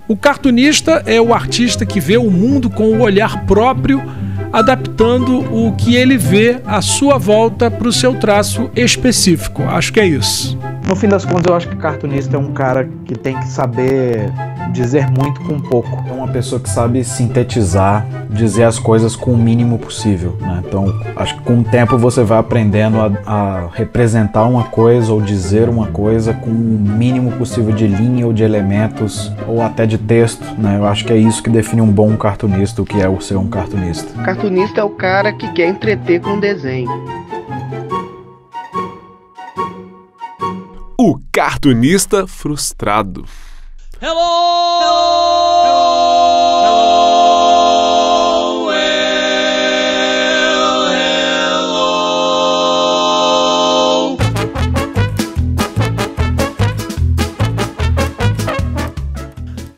O cartunista é o artista que vê o mundo com o olhar próprio, adaptando o que ele vê à sua volta para o seu traço específico. Acho que é isso. No fim das contas, eu acho que cartunista é um cara que tem que saber dizer muito com pouco. É uma pessoa que sabe sintetizar, dizer as coisas com o mínimo possível, né? Então, acho que com o tempo você vai aprendendo a representar uma coisa ou dizer uma coisa com o mínimo possível de linha ou de elementos ou até de texto, né? Eu acho que é isso que define um bom cartunista, o que é o ser um cartunista. Cartunista é o cara que quer entreter com desenho. O cartunista frustrado. Hello! Hello! Hello!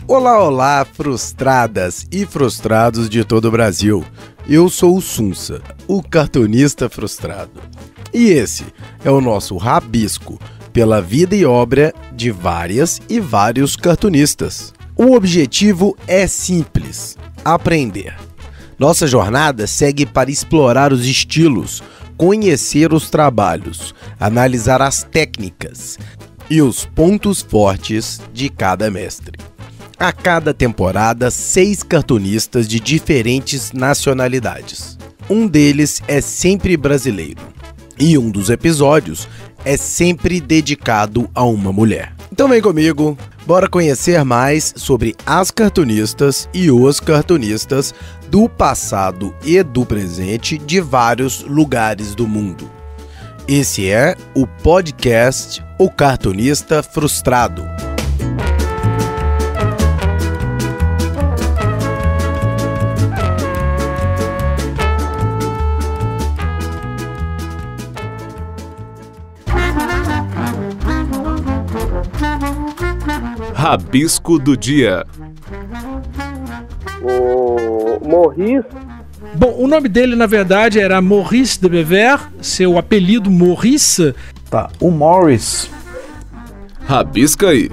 Olá, olá, frustradas e frustrados de todo o Brasil. Eu sou o Sunsa, o cartunista frustrado. E esse é o nosso rabisco pela vida e obra de várias e vários cartunistas. O objetivo é simples: aprender. Nossa jornada segue para explorar os estilos, conhecer os trabalhos, analisar as técnicas e os pontos fortes de cada mestre. A cada temporada, 6 cartunistas de diferentes nacionalidades. Um deles é sempre brasileiro. E um dos episódios é sempre dedicado a uma mulher. Então vem comigo, bora conhecer mais sobre as cartunistas e os cartunistas do passado e do presente de vários lugares do mundo. Esse é o podcast O Cartunista Frustrado. Rabisco do dia. O Maurice. Bom, o nome dele, na verdade, era Maurice de Bever, seu apelido Maurice. Tá, o Morris. Rabisca aí.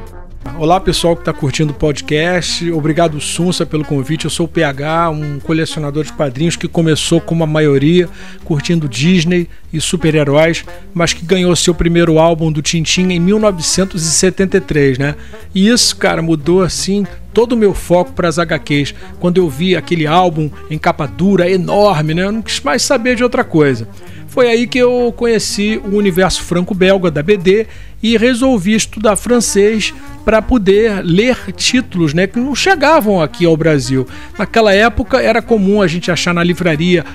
Olá, pessoal que está curtindo o podcast. Obrigado, Sunsa, pelo convite. Eu sou o PH, um colecionador de quadrinhos que começou, como a maioria, curtindo Disney e super-heróis, mas que ganhou seu primeiro álbum do Tintin em 1973, né? E isso, cara, mudou, assim, todo o meu foco para as HQs. Quando eu vi aquele álbum em capa dura, enorme, né? Eu não quis mais saber de outra coisa. Foi aí que eu conheci o universo franco-belga da BD e resolvi estudar francês para poder ler títulos, né, que não chegavam aqui ao Brasil. Naquela época era comum a gente achar na livraria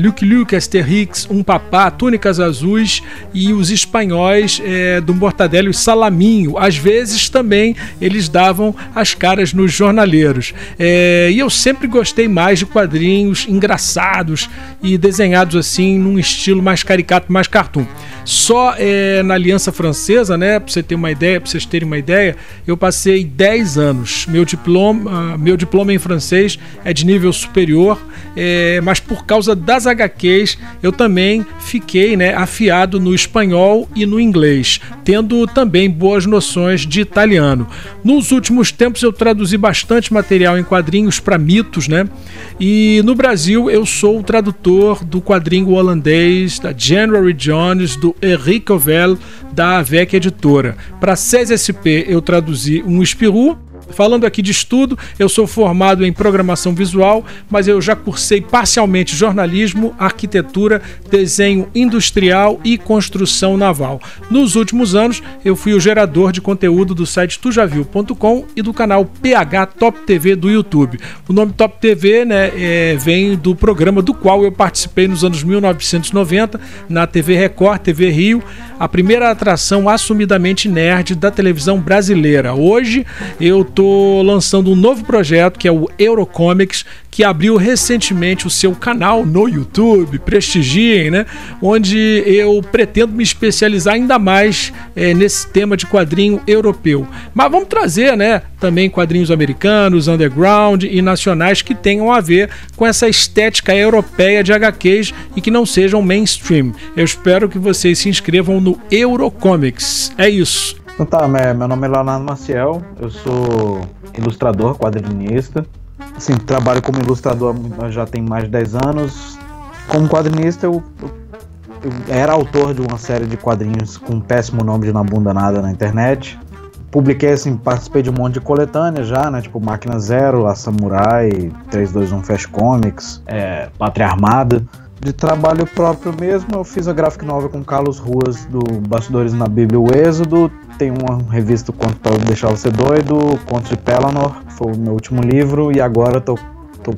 Lucky Luke, Asterix, Um Papá, Túnicas Azuis e os espanhóis do Mortadelo e Salaminho. Às vezes também eles davam as caras nos jornaleiros. E eu sempre gostei mais de quadrinhos engraçados e desenhados assim num estilo mais caricato, mais cartoon. Só na Aliança Francesa, né, para vocês terem uma ideia, eu passei 10 anos. Meu diploma em francês é de nível superior, mas por causa das HQs eu também fiquei, né, afiado no espanhol e no inglês, tendo também boas noções de italiano. Nos últimos tempos eu traduzi bastante material em quadrinhos para mitos, né? E no Brasil eu sou o tradutor do quadrinho holandês da January Jones, do Henrique Ovel, da AVEC Editora. Para 6SP eu traduzi um Spirou. Falando aqui de estudo, eu sou formado em programação visual, mas eu já cursei parcialmente jornalismo, arquitetura, desenho industrial e construção naval. Nos últimos anos, eu fui o gerador de conteúdo do site tujaviu.com e do canal PH Top TV do YouTube. O nome Top TV, né, vem do programa do qual eu participei nos anos 1990 na TV Record, TV Rio, a primeira atração assumidamente nerd da televisão brasileira. Hoje eu estou lançando um novo projeto que é o Eurocomics, que abriu recentemente o seu canal no YouTube, prestigiem, né? Onde eu pretendo me especializar ainda mais nesse tema de quadrinho europeu. Mas vamos trazer, né, também quadrinhos americanos, underground e nacionais que tenham a ver com essa estética europeia de HQs e que não sejam mainstream. Eu espero que vocês se inscrevam no Eurocomics. É isso. Então tá, meu nome é Leonardo Maciel, eu sou ilustrador, quadrinista. Assim, trabalho como ilustrador já tem mais de 10 anos. Como quadrinista, eu era autor de uma série de quadrinhos com um péssimo nome de Na Bunda Nada na internet. Publiquei, assim, participei de um monte de coletânea já, né? Tipo Máquina Zero, La Samurai, 321 Fast Comics, Pátria Armada. De trabalho próprio mesmo, eu fiz a graphic novel com Carlos Ruas do Bastidores na Bíblia o Êxodo. Tem uma revista Conto para Deixar Você Doido, Contos de Pelennor, foi o meu último livro, e agora tô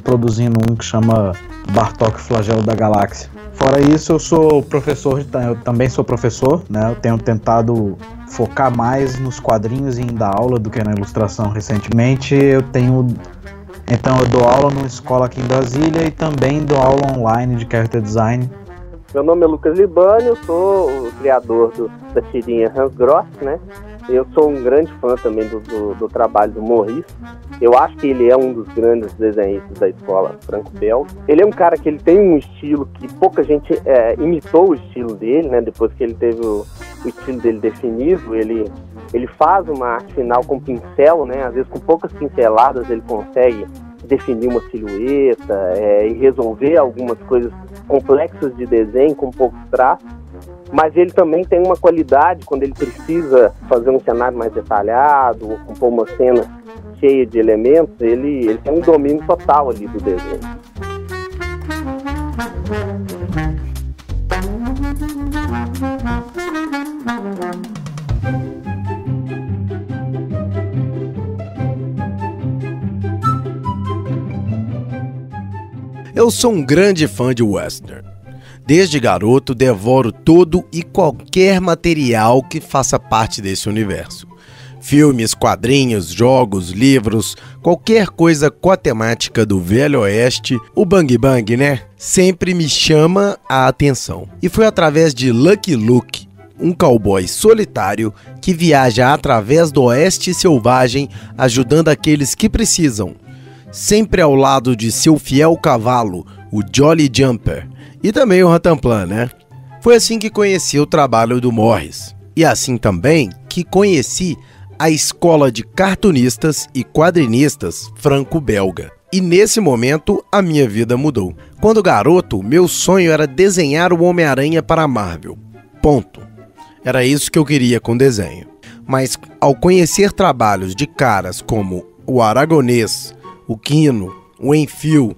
produzindo um que chama Bartok Flagelo da Galáxia. Fora isso, eu sou professor, eu também sou professor, né? Eu tenho tentado focar mais nos quadrinhos e em dar aula do que na ilustração recentemente. Então eu dou aula numa escola aqui em Brasília e também dou aula online de character design. Meu nome é Lucas Libani, eu sou o criador da tirinha Hans Gross, né? Eu sou um grande fã também do trabalho do Maurice. Eu acho que ele é um dos grandes desenhistas da escola franco-belga. Ele é um cara que ele tem um estilo que pouca gente imitou o estilo dele, né? Depois que ele teve o estilo dele definido, ele faz uma arte final com pincel, né? Às vezes com poucas pinceladas ele consegue definir uma silhueta e resolver algumas coisas complexas de desenho com poucos traços. Mas ele também tem uma qualidade quando ele precisa fazer um cenário mais detalhado, ou compor uma cena cheia de elementos, ele tem um domínio total ali do desenho. Eu sou um grande fã de western. Desde garoto, devoro todo e qualquer material que faça parte desse universo. Filmes, quadrinhos, jogos, livros, qualquer coisa com a temática do Velho Oeste, o Bang Bang, né? Sempre me chama a atenção. E foi através de Lucky Luke, um cowboy solitário que viaja através do Oeste selvagem, ajudando aqueles que precisam. Sempre ao lado de seu fiel cavalo, o Jolly Jumper, e também o Rantanplan, né? Foi assim que conheci o trabalho do Maurice. E assim também que conheci a escola de cartunistas e quadrinistas franco-belga. E nesse momento, a minha vida mudou. Quando garoto, meu sonho era desenhar o Homem-Aranha para a Marvel. Ponto. Era isso que eu queria com desenho. Mas ao conhecer trabalhos de caras como o Aragonês, o Quino, o Enfio,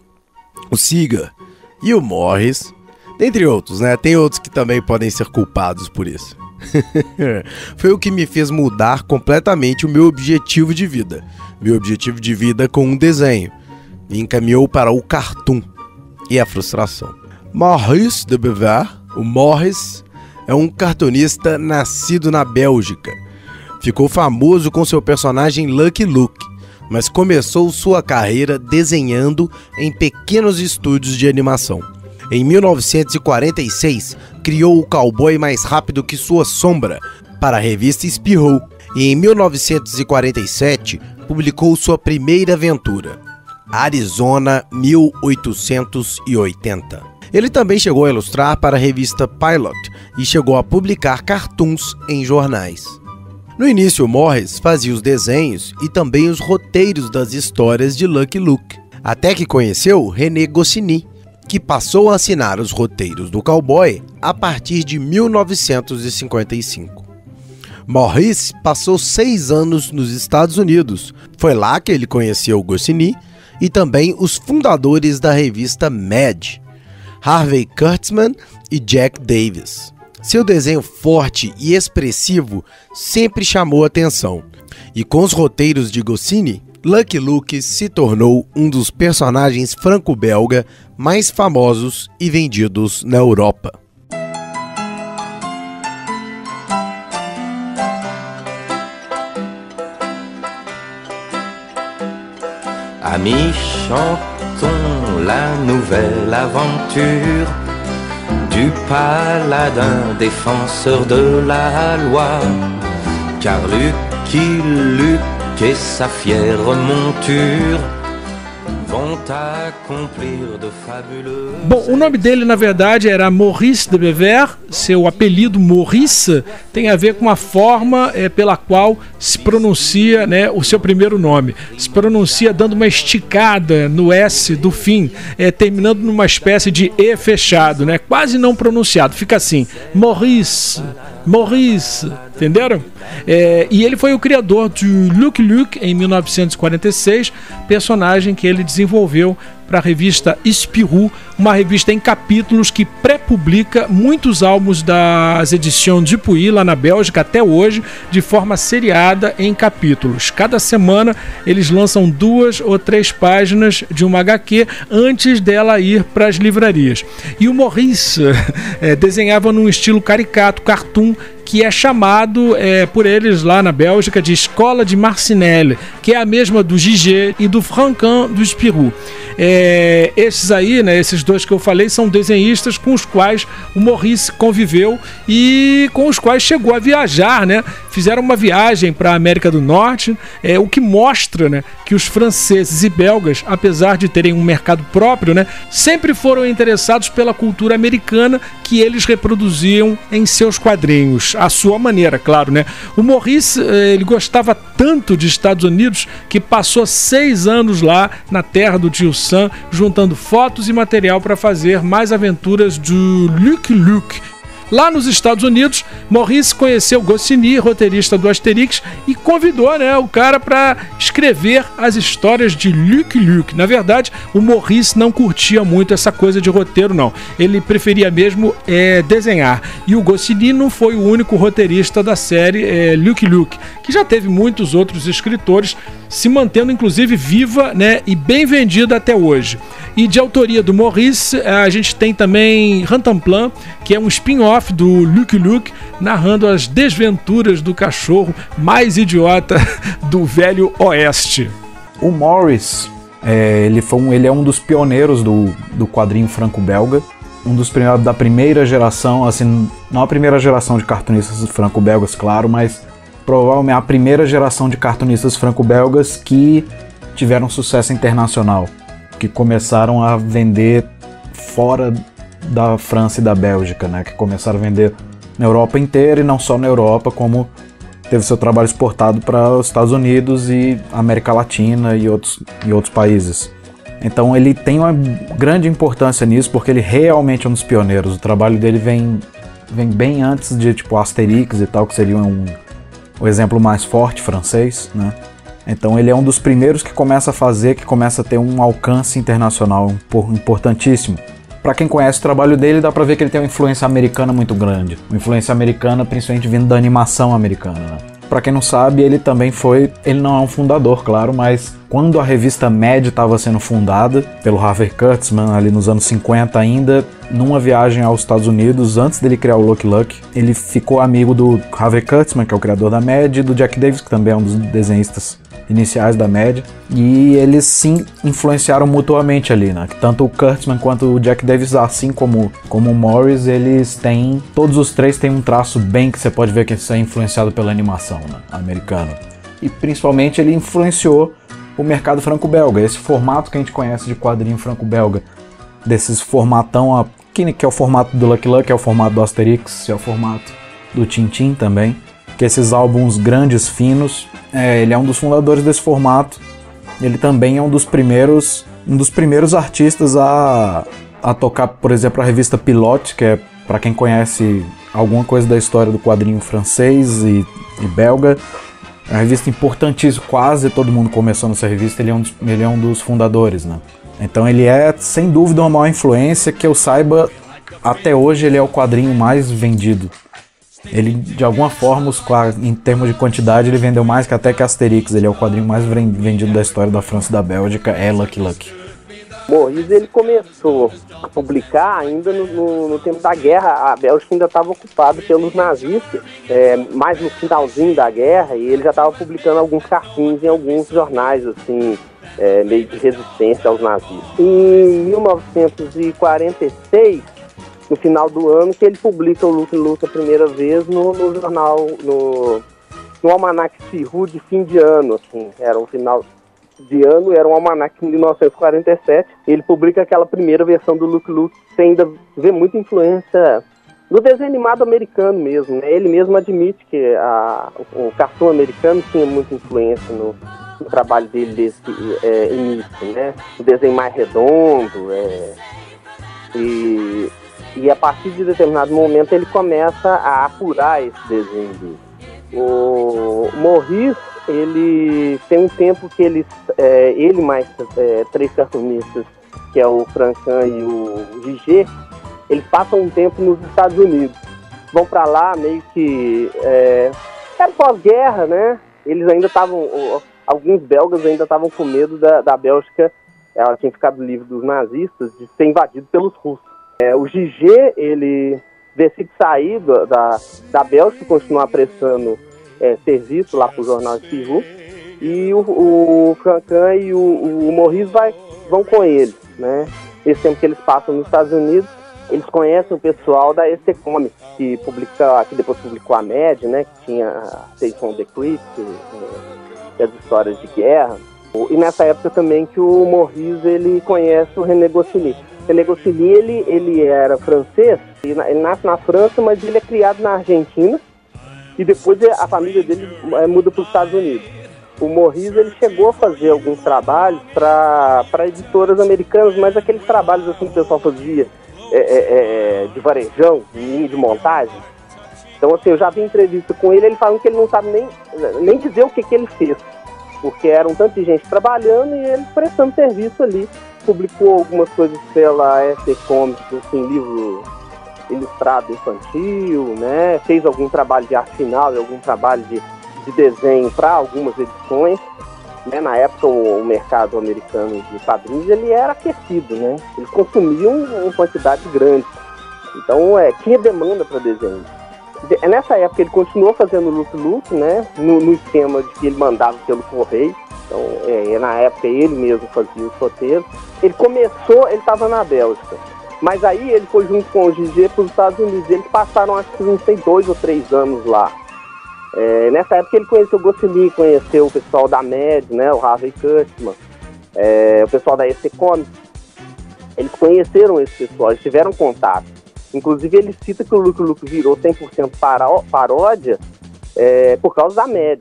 o Seeger e o Maurice, dentre outros, né? Tem outros que também podem ser culpados por isso. Foi o que me fez mudar completamente o meu objetivo de vida. Meu objetivo de vida com um desenho. Me encaminhou para o cartoon e a frustração. Maurice de Bever, o Maurice, é um cartunista nascido na Bélgica. Ficou famoso com seu personagem Lucky Luke, mas começou sua carreira desenhando em pequenos estúdios de animação. Em 1946, criou o cowboy mais rápido que sua sombra para a revista Spirou, e em 1947 publicou sua primeira aventura, Arizona 1880. Ele também chegou a ilustrar para a revista Pilot e chegou a publicar cartoons em jornais. No início, Maurice fazia os desenhos e também os roteiros das histórias de Lucky Luke, até que conheceu René Goscinny, que passou a assinar os roteiros do cowboy a partir de 1955. Maurice passou 6 anos nos Estados Unidos. Foi lá que ele conheceu Goscinny e também os fundadores da revista Mad, Harvey Kurtzman e Jack Davis. Seu desenho forte e expressivo sempre chamou atenção, e com os roteiros de Goscinny, Lucky Luke se tornou um dos personagens franco-belga mais famosos e vendidos na Europa. Amis, chantons la nouvelle aventure du paladin défenseur de la loi, car Lucky Luke et sa fière monture vont accomplir de fabuleux... Bom, o nome dele, na verdade, era Maurice de Bever. Seu apelido Maurice tem a ver com a forma pela qual se pronuncia, né, o seu primeiro nome. Se pronuncia dando uma esticada no S do fim, terminando numa espécie de E fechado, né, quase não pronunciado. Fica assim, Maurice, Maurice, entenderam? E ele foi o criador de Lucky Luke em 1946, personagem que ele desenvolveu para a revista Spirou, uma revista em capítulos que pré-publica muitos álbuns das edições Dupuy lá na Bélgica até hoje, de forma seriada em capítulos. Cada semana eles lançam 2 ou 3 páginas de uma HQ antes dela ir para as livrarias. E o Maurice desenhava num estilo caricato, cartoon, que é chamado por eles lá na Bélgica de Escola de Marcinelle, que é a mesma do Gigé e do Franquin do Spirou. Esses aí, né, esses 2 que eu falei, são desenhistas com os quais o Maurice conviveu e com os quais chegou a viajar, né? Fizeram uma viagem para a América do Norte, o que mostra, né, que os franceses e belgas, apesar de terem um mercado próprio, né, sempre foram interessados pela cultura americana que eles reproduziam em seus quadrinhos, à sua maneira, claro, né? O Maurice, ele gostava tanto de Estados Unidos que passou 6 anos lá na terra do tio Sam, juntando fotos e material para fazer mais aventuras do Lucky Luke. Lá nos Estados Unidos, Maurice conheceu Goscinny, roteirista do Asterix, e convidou, né, o cara para escrever as histórias de Lucky Luke. Na verdade, o Maurice não curtia muito essa coisa de roteiro, não. Ele preferia mesmo desenhar. E o Goscinny não foi o único roteirista da série Lucky Luke, que já teve muitos outros escritores, se mantendo inclusive viva, né, e bem vendida até hoje. E de autoria do Maurice, a gente tem também Rantanplan, que é um spin-off do Lucky Luke, narrando as desventuras do cachorro mais idiota do Velho Oeste. O Maurice, ele é um dos pioneiros do quadrinho franco-belga, um dos primeiros da primeira geração, assim, não a primeira geração de cartunistas franco-belgas, claro, mas provavelmente a primeira geração de cartunistas franco-belgas que tiveram sucesso internacional, que começaram a vender fora da França e da Bélgica, né, que começaram a vender na Europa inteira, e não só na Europa, como teve seu trabalho exportado para os Estados Unidos e América Latina e outros países. Então ele tem uma grande importância nisso, porque ele realmente é um dos pioneiros. O trabalho dele vem bem antes de tipo Asterix e tal, que seria o exemplo mais forte francês, né? Então ele é um dos primeiros que começa a ter um alcance internacional importantíssimo. Para quem conhece o trabalho dele, dá pra ver que ele tem uma influência americana muito grande. Uma influência americana principalmente vindo da animação americana, né? Pra quem não sabe, ele não é um fundador, claro, mas quando a revista Mad estava sendo fundada pelo Harvey Kurtzman, ali nos anos 50 ainda, numa viagem aos Estados Unidos, antes dele criar o Lucky Luke, ele ficou amigo do Harvey Kurtzman, que é o criador da Mad, e do Jack Davis, que também é um dos desenhistas iniciais da Mad, e eles sim influenciaram mutuamente ali, né? Tanto o Kurtzman quanto o Jack Davis, assim como o Maurice, todos os 3 têm um traço bem que você pode ver que isso é influenciado pela animação, né, americana. E principalmente ele influenciou o mercado franco-belga, esse formato que a gente conhece de quadrinho franco-belga, desses formatão, que é o formato do Lucky Luke, é o formato do Asterix, é o formato do Tintin também, que esses álbuns grandes, finos, ele é um dos fundadores desse formato. Ele também é um dos primeiros artistas a tocar, por exemplo, a revista Pilote, que é, para quem conhece alguma coisa da história do quadrinho francês e belga, é uma revista importantíssima, quase todo mundo começou nessa revista, ele é um dos fundadores, né? Então ele é, sem dúvida, uma maior influência, que eu saiba, até hoje ele é o quadrinho mais vendido. Ele, de alguma forma, em termos de quantidade, ele vendeu mais que até que Asterix. Ele é o quadrinho mais vendido da história da França e da Bélgica, é Lucky Luke. Maurice, ele começou a publicar ainda no tempo da guerra. A Bélgica ainda estava ocupada pelos nazistas, mais no finalzinho da guerra, e ele já estava publicando alguns cartoons em alguns jornais, assim, meio de resistência aos nazistas. Em 1946, no final do ano, que ele publica o Lucky Luke a primeira vez no jornal, no Almanac Spirou de fim de ano, assim, era um final de ano, era um almanaque de 1947. Ele publica aquela primeira versão do Lucky Luke. Você ainda vê muita influência no desenho animado americano mesmo, né? Ele mesmo admite que o cartoon americano tinha muita influência no trabalho dele desse início, né? O desenho mais redondo, e a partir de determinado momento ele começa a apurar esse desenho dele. O Morris, ele tem um tempo que ele mais 3 cartunistas, que é o Francan e o Gigi, eles passam um tempo nos Estados Unidos. Vão para lá meio que... era pós-guerra, né? Eles ainda estavam... Alguns belgas ainda estavam com medo da Bélgica. Ela tinha ficado livre dos nazistas, de ser invadido pelos russos. O Gigi, ele decide sair da Bélgica e continuar prestando serviço lá para o jornal Spirou. E o Francan e o Morris vão com ele, né? Esse tempo que eles passam nos Estados Unidos, eles conhecem o pessoal da EC Comics, que depois publicou a Mad, né? Que tinha Tales from the Crypt, as histórias de guerra. E nessa época também que o Morris, ele conhece o René Goscinny. René Goscinny, ele era francês, ele nasce na França, mas ele é criado na Argentina, e depois a família dele muda para os Estados Unidos. O Morris, ele chegou a fazer alguns trabalhos para editoras americanas, mas aqueles trabalhos assim que o pessoal fazia de varejão, de montagem. Então, assim, eu já vi entrevista com ele falando que ele não sabe nem dizer o que ele fez, porque eram tanta gente trabalhando e ele prestando serviço ali. Publicou algumas coisas pela EC Comics, assim, livro ilustrado infantil, né? Fez algum trabalho de arte final e algum trabalho de desenho para algumas edições, né? Na época o mercado americano de quadrinhos, ele era aquecido, né? Eles consumiam uma quantidade grande, então tinha demanda para desenho. Nessa época ele continuou fazendo o Lucky Luke, né? No esquema de que ele mandava pelo correio. Então, na época ele mesmo fazia os roteiros. Ele estava na Bélgica, mas aí ele foi junto com o Gigi para os Estados Unidos. Eles passaram, acho que não sei, 2 ou 3 anos lá. Nessa época ele conheceu o Goscinny, conheceu o pessoal da Mad, né? O Harvey Kurtzman, o pessoal da EC Comics. Eles conheceram esse pessoal, eles tiveram contato. Inclusive ele cita que o Lucky Luke virou 100% paródia por causa da Mad.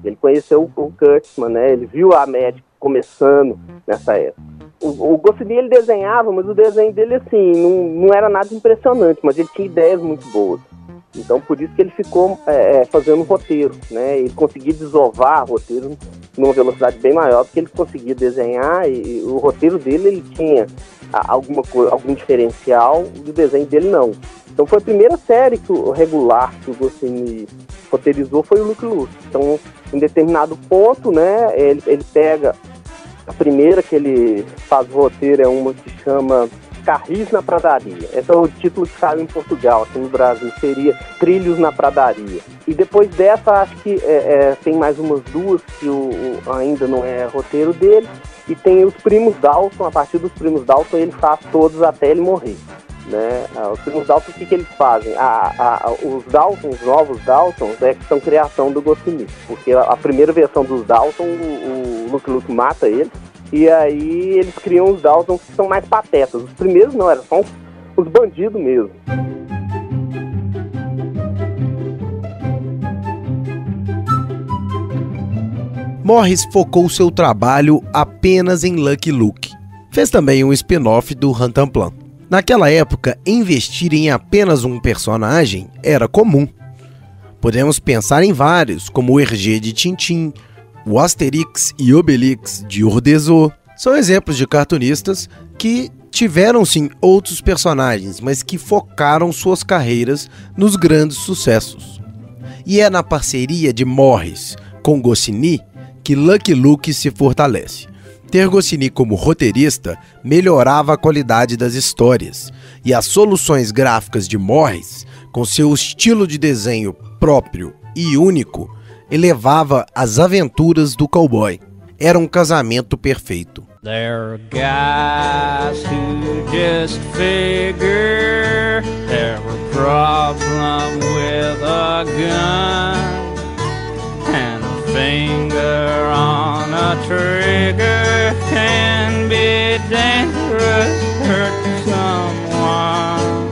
Ele conheceu o Kurtzman, né? Ele viu a Mad começando nessa época. O Goscinny, ele desenhava, mas o desenho dele, assim, não era nada impressionante, mas ele tinha ideias muito boas. Então, por isso que ele ficou fazendo roteiro, né? Ele conseguia desovar roteiro numa velocidade bem maior, porque ele conseguia desenhar, e o roteiro dele, ele tinha algum diferencial, e o desenho dele não. Então foi a primeira série regular que o Goscinny roteirizou, foi o Lucky Luke. Então, em determinado ponto, né, ele pega a primeira que ele faz o roteiro, é uma que chama Carris na Pradaria. Esse é o título que saiu em Portugal, aqui no Brasil seria Trilhos na Pradaria. E depois dessa, acho que tem mais umas 2 que ainda não é roteiro dele, e tem os Primos Dalton. A partir dos Primos Dalton ele faz todos até ele morrer, né? Os Primos Dalton, o que eles fazem? Os Daltons, os novos Daltons, que são criação do Goscinny, porque a primeira versão dos Dalton, o Lucky Luke mata eles, e aí eles criam os Daltons que são mais patetas. Os primeiros não, eram só os bandidos mesmo. Morris focou seu trabalho apenas em Lucky Luke. Fez também um spin-off do Rantanplan. Naquela época, investir em apenas um personagem era comum. Podemos pensar em vários, como o Hergé de Tintin, o Asterix e Obelix de Uderzo. São exemplos de cartunistas que tiveram sim outros personagens, mas que focaram suas carreiras nos grandes sucessos. E é na parceria de Morris com Goscinny que Lucky Luke se fortalece. Ter Goscinny como roteirista melhorava a qualidade das histórias, e as soluções gráficas de Morris, com seu estilo de desenho próprio e único, elevava as aventuras do cowboy. Era um casamento perfeito. There are guys who just figure they're a problem with a gun, and finger on a trigger can be dangerous, hurt someone,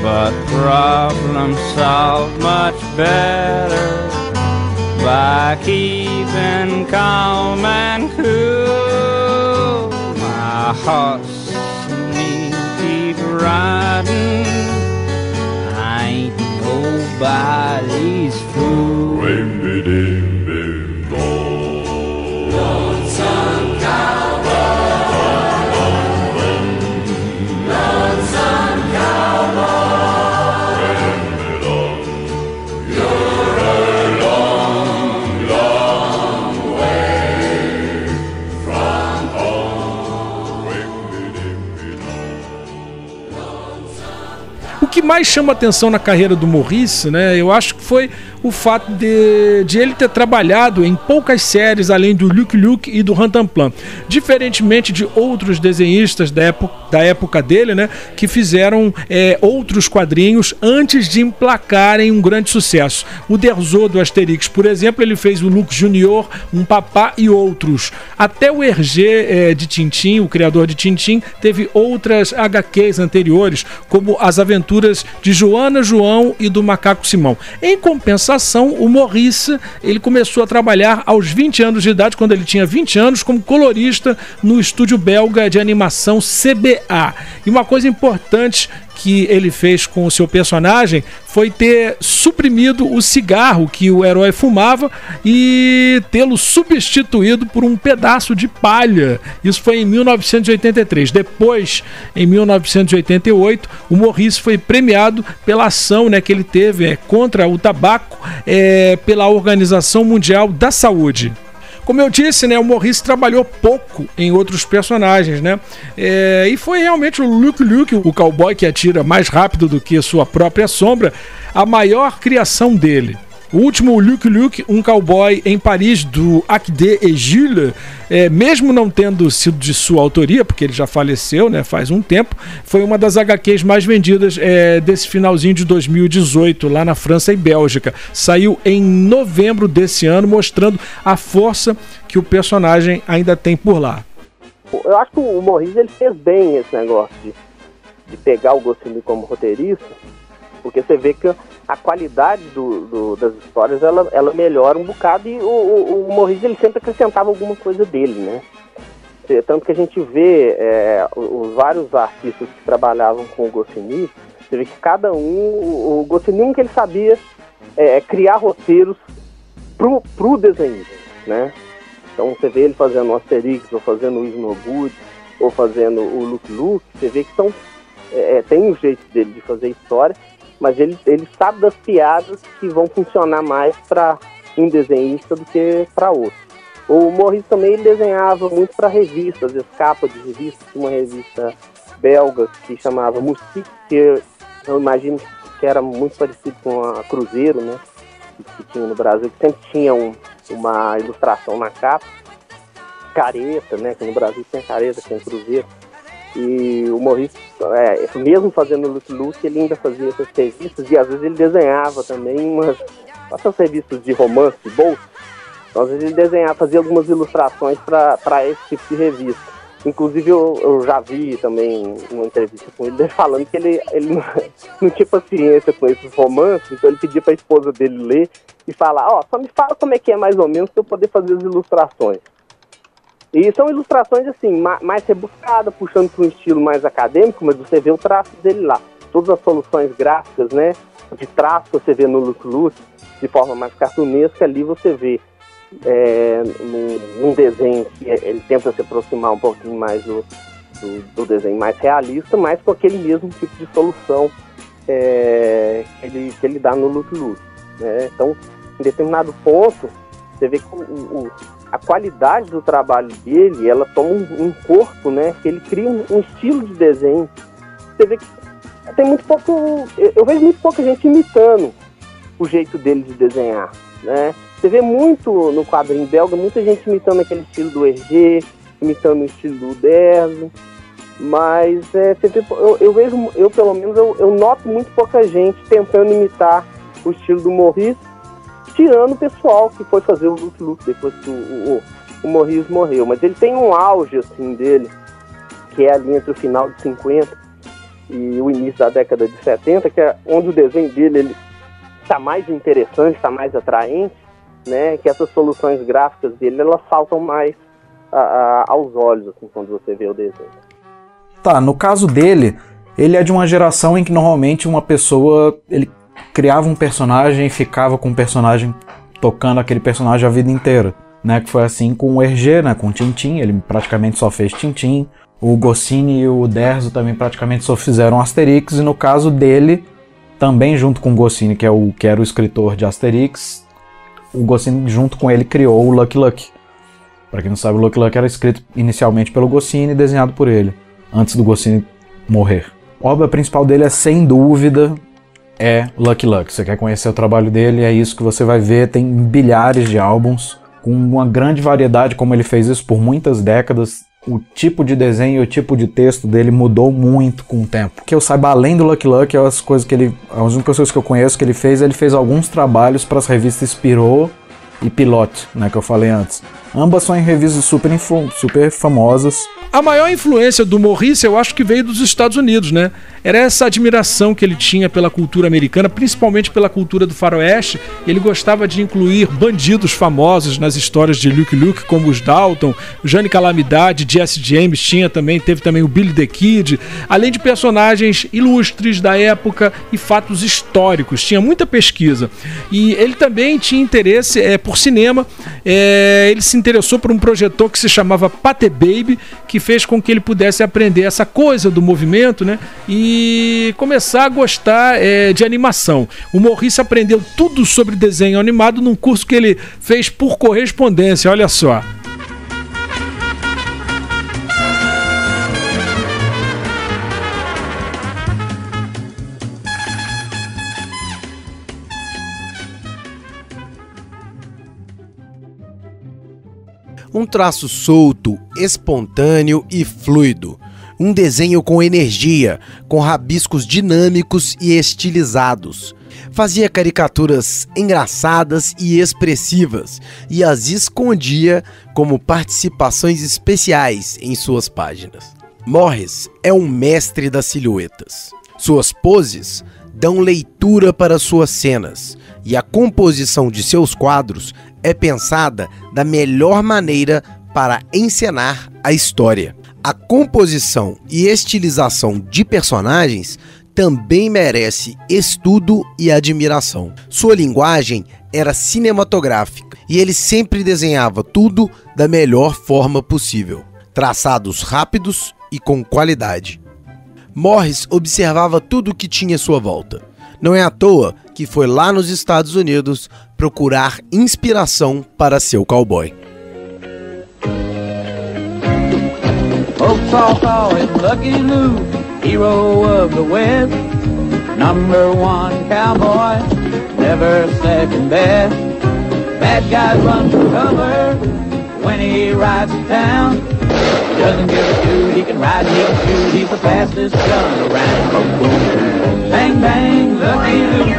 but problems solved much better by keeping calm and cool. My horse and me keep riding, I ain't nobody's fool. Lonesome cowboy, lonesome cowboy, you're a long, long way from home. O que mais chama atenção na carreira do Maurice, né, eu acho que foi o fato de ele ter trabalhado em poucas séries além do Lucky Luke e do Rantanplan, diferentemente de outros desenhistas da época dele, né, que fizeram outros quadrinhos antes de emplacarem um grande sucesso. O Derzo do Asterix, por exemplo, ele fez o Luke Junior, um Papá e outros. Até o Hergé de Tintin, o criador de Tintin, teve outras HQs anteriores, como As Aventuras de Joana, João e do Macaco Simão. Em compensação, o Maurice, ele começou a trabalhar aos 20 anos de idade, quando ele tinha 20 anos, como colorista no estúdio belga de animação CBA. E uma coisa importante que ele fez com o seu personagem foi ter suprimido o cigarro que o herói fumava e tê-lo substituído por um pedaço de palha. Isso foi em 1983. Depois, em 1988, o Maurice foi premiado pela ação, né, que ele teve contra o tabaco pela Organização Mundial da Saúde. Como eu disse, né, o Maurice trabalhou pouco em outros personagens, né? E foi realmente o Lucky Luke, o cowboy que atira mais rápido do que sua própria sombra, a maior criação dele. O último Lucky Luke, um cowboy em Paris, do Acde et Jules, mesmo não tendo sido de sua autoria, porque ele já faleceu, né, faz um tempo, foi uma das HQs mais vendidas desse finalzinho de 2018, lá na França e Bélgica. Saiu em novembro desse ano, mostrando a força que o personagem ainda tem por lá. Eu acho que o Maurice, ele fez bem esse negócio de pegar o Goscinny como roteirista, porque você vê que a qualidade das histórias, ela melhora um bocado, e o Maurice, ele sempre acrescentava alguma coisa dele, né? Tanto que a gente vê os vários artistas que trabalhavam com o Goscinny, você vê que cada o Goscinny, que ele sabia criar roteiros pro desenhista, né? Então você vê ele fazendo o Asterix, ou fazendo o Snowwood, ou fazendo o Lucky Luke, você vê que tem um jeito dele de fazer história, mas ele sabe das piadas que vão funcionar mais para um desenhista do que para outro. O Maurice também, ele desenhava muito para revistas, as capas de revistas. Tinha uma revista belga que chamava Moustique, que eu imagino que era muito parecido com a Cruzeiro, né, que tinha no Brasil, que sempre tinha uma ilustração na capa. Careta, né, que no Brasil tem careta, tem Cruzeiro. E o Maurice, mesmo fazendo o Lucky Luke, ele ainda fazia essas revistas, e às vezes ele desenhava também essas revistas de romance, de bolsa. Então às vezes ele desenhava, fazia algumas ilustrações para esse tipo de revista. Inclusive eu já vi também uma entrevista com ele falando que ele não tinha paciência com esses romances, então ele pedia para a esposa dele ler e falar, só me fala como é que é mais ou menos para eu poder fazer as ilustrações. E são ilustrações assim, mais rebuscadas, puxando para um estilo mais acadêmico, mas você vê o traço dele lá. Todas as soluções gráficas, né, de traço que você vê no Lucky Luke, de forma mais cartunesca, ali você vê num desenho que ele tenta se aproximar um pouquinho mais do desenho mais realista, mas com aquele mesmo tipo de solução que ele dá no Lucky Luke, né? Então, em determinado ponto, você vê que a qualidade do trabalho dele, ela toma um corpo, né, que ele cria um estilo de desenho. Você vê que tem muito pouco, eu vejo muito pouca gente imitando o jeito dele de desenhar, né? Você vê muito no quadrinho belga, muita gente imitando aquele estilo do Hergé, imitando o estilo do Derzo, mas você vê, eu pelo menos, eu noto muito pouca gente tentando imitar o estilo do Maurice, tirando o pessoal que foi fazer o Lucky Luke depois que o Morris morreu. Mas ele tem um auge, assim, dele, que é ali entre o final de 50 e o início da década de 70, que é onde o desenho dele ele está mais interessante, está mais atraente, né? Que essas soluções gráficas dele, elas saltam mais aos olhos, assim, quando você vê o desenho. Tá, no caso dele, ele é de uma geração em que normalmente uma pessoa, ele criava um personagem e ficava com o personagem, tocando aquele personagem a vida inteira, né? Que foi assim com o Hergé, né? Com o Tintin, ele praticamente só fez Tintin. O Goscinny e o Uderzo também praticamente só fizeram Asterix, e no caso dele, também junto com o Goscinny, que era o escritor de Asterix, o Goscinny junto com ele criou o Lucky Luke. Pra quem não sabe, o Lucky Luke era escrito inicialmente pelo Goscinny e desenhado por ele, antes do Goscinny morrer. A obra principal dele é, sem dúvida, Lucky Luke. Você quer conhecer o trabalho dele, é isso que você vai ver. Tem bilhares de álbuns, com uma grande variedade, como ele fez isso por muitas décadas. O tipo de desenho e o tipo de texto dele mudou muito com o tempo. Que eu saiba, além do Lucky Luke, as únicas coisas que eu conheço que ele fez alguns trabalhos para as revistas Spirou e Pilote, né, que eu falei antes. Ambas são em revistas super famosas. A maior influência do Morris, eu acho que veio dos Estados Unidos, né? Era essa admiração que ele tinha pela cultura americana, principalmente pela cultura do faroeste. Ele gostava de incluir bandidos famosos nas histórias de Lucky Luke, como os Dalton, Jane Calamidade, Jesse James, teve também o Billy the Kid, além de personagens ilustres da época e fatos históricos. Tinha muita pesquisa. E ele também tinha interesse por cinema. Ele se interessou por um projetor que se chamava Pate Baby, que fez com que ele pudesse aprender essa coisa do movimento, né? E começar a gostar de animação. O Morris aprendeu tudo sobre desenho animado num curso que ele fez por correspondência, olha só. Um traço solto, espontâneo e fluido. Um desenho com energia, com rabiscos dinâmicos e estilizados. Fazia caricaturas engraçadas e expressivas e as escondia como participações especiais em suas páginas. Morris é um mestre das silhuetas. Suas poses dão leitura para suas cenas e a composição de seus quadros é pensada da melhor maneira para encenar a história. A composição e estilização de personagens também merece estudo e admiração. Sua linguagem era cinematográfica e ele sempre desenhava tudo da melhor forma possível. Traçados rápidos e com qualidade. Morris observava tudo o que tinha à sua volta. Não é à toa que foi lá nos Estados Unidos procurar inspiração para seu cowboy. Folks all call him Lucky Luke, hero of the West. #1 cowboy, never second best. Bad guys run for cover when he rides to town. He doesn't give a shoot, he can ride, he can shoot. He's the fastest gun around. Bang bang, Lucky Luke.